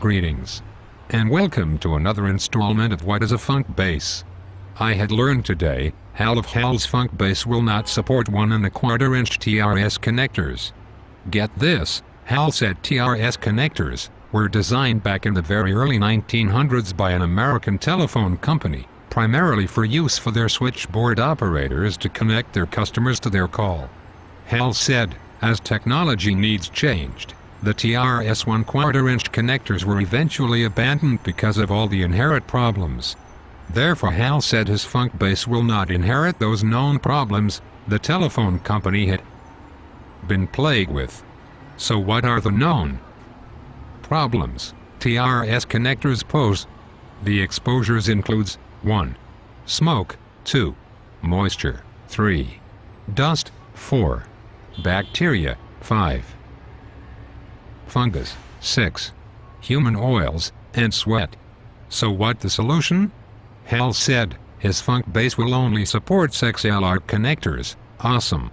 Greetings. And welcome to another installment of What is a Funk Bass? I had learned today, Hal's funk bass will not support 1¼ inch TRS connectors. Get this, Hal said TRS connectors were designed back in the very early 1900s by an American telephone company, primarily for use for their switchboard operators to connect their customers to their call. Hal said, as technology needs changed, the TRS 1/4 inch connectors were eventually abandoned because of all the inherent problems. Therefore Hal said his funk bass will not inherit those known problems the telephone company had been plagued with. So what are the known problems TRS connectors pose? The exposures includes 1. Smoke, 2. Moisture, 3. Dust, 4. Bacteria, 5. Fungus, 6. Human oils, and sweat. So what the solution? Hal said, his funk bass will only support 6 LR connectors. Awesome.